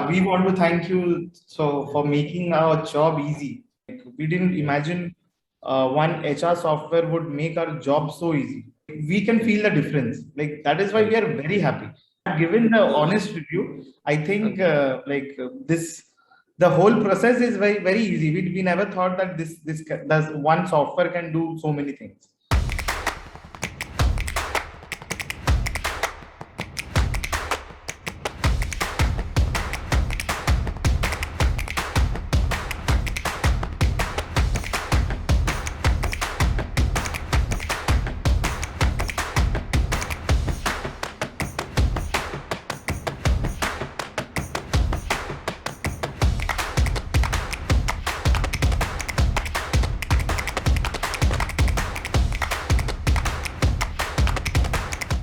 We want to thank you for making our job easy. Like, we didn't imagine one HR software would make our job so easy. We can feel the difference. Like that is why we are very happy. Given the honest review, I think this the whole process is very easy. We never thought that this one software can do so many things.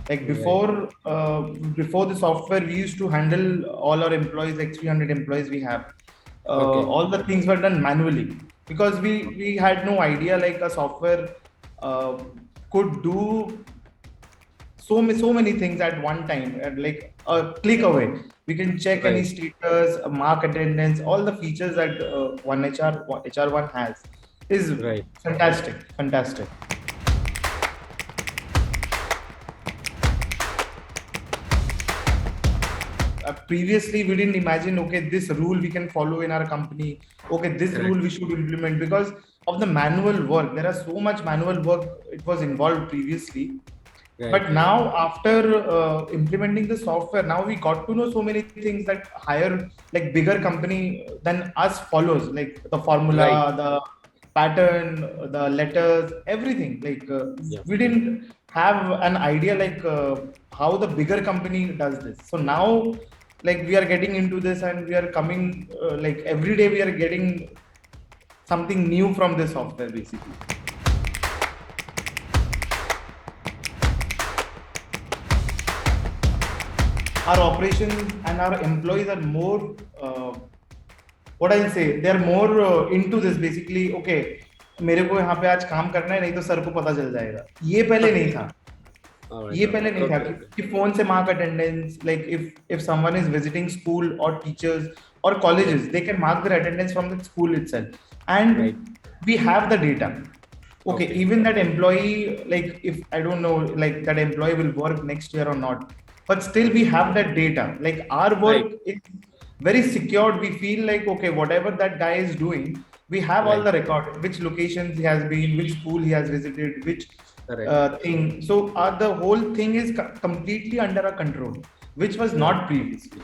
Like before the software, we used to handle all our employees, like 300 employees we have. All the things were done manually because we had no idea like a software could do so many things at one time, and like a click away we can check any status, mark attendance, all the features that one HR1 has is fantastic. Previously we didn't imagine, okay, this rule we can follow in our company, okay, this rule we should implement, because of the manual work. There are so much manual work it was involved previously. But now after implementing the software, now we got to know so many things that higher, like bigger company than us follows, like the formula, the pattern, the letters, everything. Like we didn't have an idea like how the bigger company does this. So now like we are getting into this and we are coming like every day we are getting something new from this software basically. Our operations and our employees are more what I'll say, they're more into this basically. Okay, मेरे को यहाँ पे आज काम करना है, नहीं तो सर को पता चल जाएगा. ये पहले नहीं था. ये पहले नहीं था कि फोन से mark attendance. Like if someone is visiting school or teachers or colleges, they can mark their attendance from the school itself, and we have the data. Okay, even that employee, like if I don't know, like that employee will work next year or not, but still we have that data. Like our work is very secured. We feel like, okay, whatever that guy is doing, we have all the record, which locations he has been, which school he has visited, which thing. So the whole thing is completely under our control, which was not previously.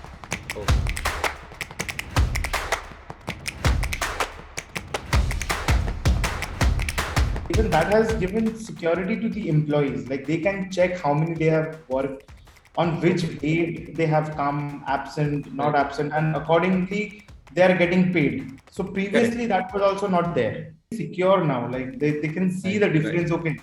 Even that has given security to the employees. Like they can check how many they have worked, on which date they have come, absent, not absent, and accordingly they are getting paid. So previously that was also not there. Secure now, like they can see the difference. Okay,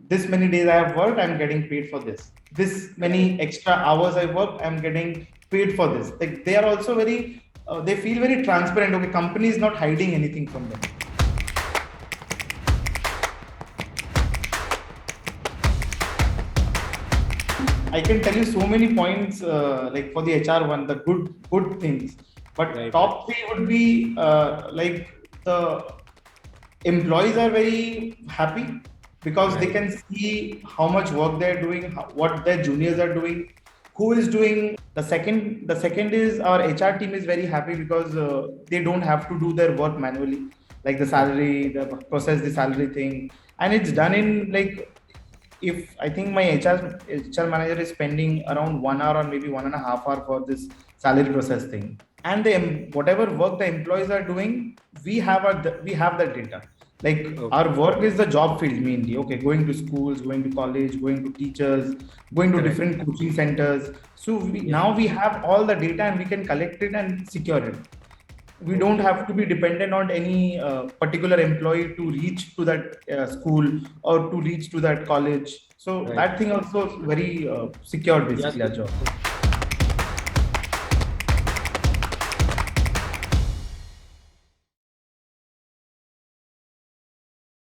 this many days I have worked, I'm getting paid for this. This many extra hours I worked, I'm getting paid for this. Like they are also very, they feel very transparent. Okay, company is not hiding anything from them. I can tell you so many points like for the HR1, the good things. But top three would be like the employees are very happy because they can see how much work they're doing, what their juniors are doing, who is doing. The second is our HR team is very happy because they don't have to do their work manually, like the salary, the process the salary thing, and it's done in like, if I think my HR manager is spending around 1 hour or maybe 1.5 hours for this salary process thing, and whatever work the employees are doing, we have that data. Like our work is the job field mainly. Okay, going to schools, going to college, going to teachers, going to different coaching centers. So now we have all the data and we can collect it and secure it. We don't have to be dependent on any particular employee to reach to that school or to reach to that college. So that thing also is very secure basically, our job.